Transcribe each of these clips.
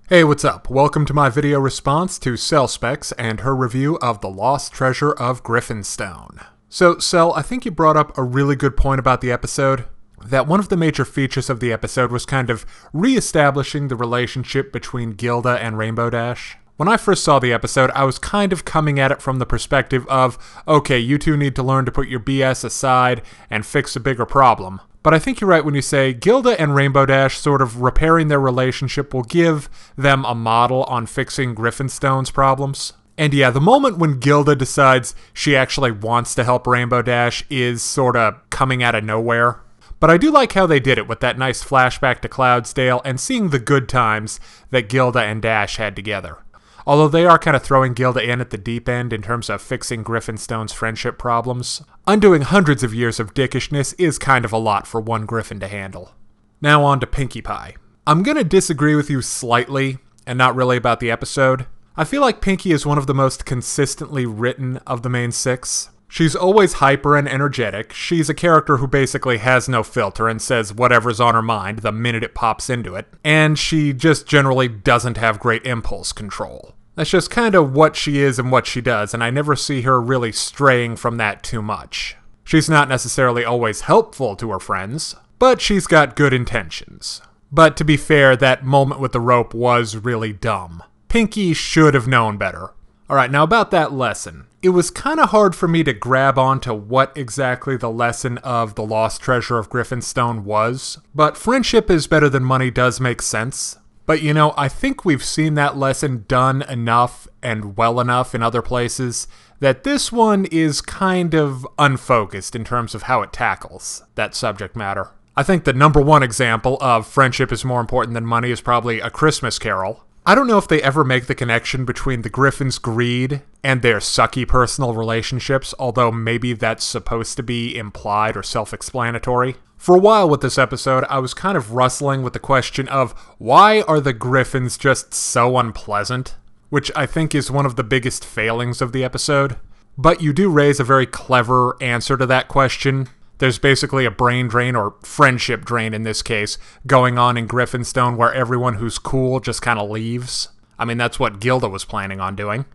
Hey, what's up? Welcome to my video response to Cellspex and her review of The Lost Treasure of Griffonstone. So, Cell, I think you brought up a really good point about the episode, that one of the major features of the episode was kind of re-establishing the relationship between Gilda and Rainbow Dash. When I first saw the episode, I was kind of coming at it from the perspective of, okay, you two need to learn to put your BS aside and fix a bigger problem. But I think you're right when you say Gilda and Rainbow Dash sort of repairing their relationship will give them a model on fixing Griffonstone's problems. And yeah, the moment when Gilda decides she actually wants to help Rainbow Dash is sort of coming out of nowhere. But I do like how they did it with that nice flashback to Cloudsdale and seeing the good times that Gilda and Dash had together. Although they are kind of throwing Gilda in at the deep end in terms of fixing Griffonstone's friendship problems, undoing hundreds of years of dickishness is kind of a lot for one Griffin to handle. Now on to Pinkie Pie. I'm gonna disagree with you slightly, and not really about the episode. I feel like Pinkie is one of the most consistently written of the main six. She's always hyper and energetic. She's a character who basically has no filter and says whatever's on her mind the minute it pops into it. And she just generally doesn't have great impulse control. That's just kind of what she is and what she does, and I never see her really straying from that too much. She's not necessarily always helpful to her friends, but she's got good intentions. But to be fair, that moment with the rope was really dumb. Pinkie should have known better. Alright, now about that lesson. It was kind of hard for me to grab onto what exactly the lesson of The Lost Treasure of Griffonstone was, but friendship is better than money does make sense. But you know, I think we've seen that lesson done enough and well enough in other places that this one is kind of unfocused in terms of how it tackles that subject matter. I think the number one example of friendship is more important than money is probably A Christmas Carol. I don't know if they ever make the connection between the Griffins' greed and their sucky personal relationships, although maybe that's supposed to be implied or self-explanatory. For a while with this episode, I was kind of wrestling with the question of why are the Griffins just so unpleasant? Which I think is one of the biggest failings of the episode. But you do raise a very clever answer to that question. There's basically a brain drain, or friendship drain in this case, going on in Griffonstone where everyone who's cool just kind of leaves. I mean, that's what Gilda was planning on doing.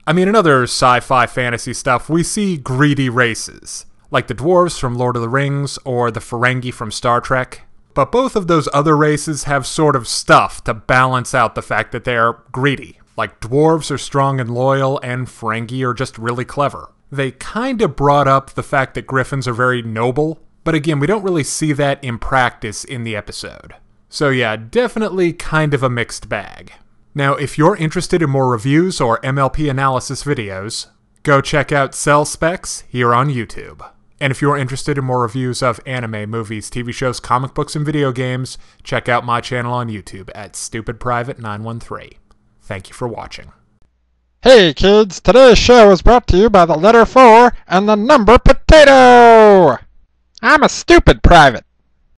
I mean, in other sci-fi fantasy stuff, we see greedy races, like the dwarves from Lord of the Rings or the Ferengi from Star Trek. But both of those other races have sort of stuff to balance out the fact that they're greedy. Like dwarves are strong and loyal, and Ferengi are just really clever. They kind of brought up the fact that Griffins are very noble, but again, we don't really see that in practice in the episode. So yeah, definitely kind of a mixed bag. Now, if you're interested in more reviews or MLP analysis videos, go check out Cellspex here on YouTube. And if you're interested in more reviews of anime, movies, TV shows, comic books, and video games, check out my channel on YouTube at StupidPrivate913. Thank you for watching. Hey kids, today's show is brought to you by the letter 4 and the number potato! I'm a stupid private.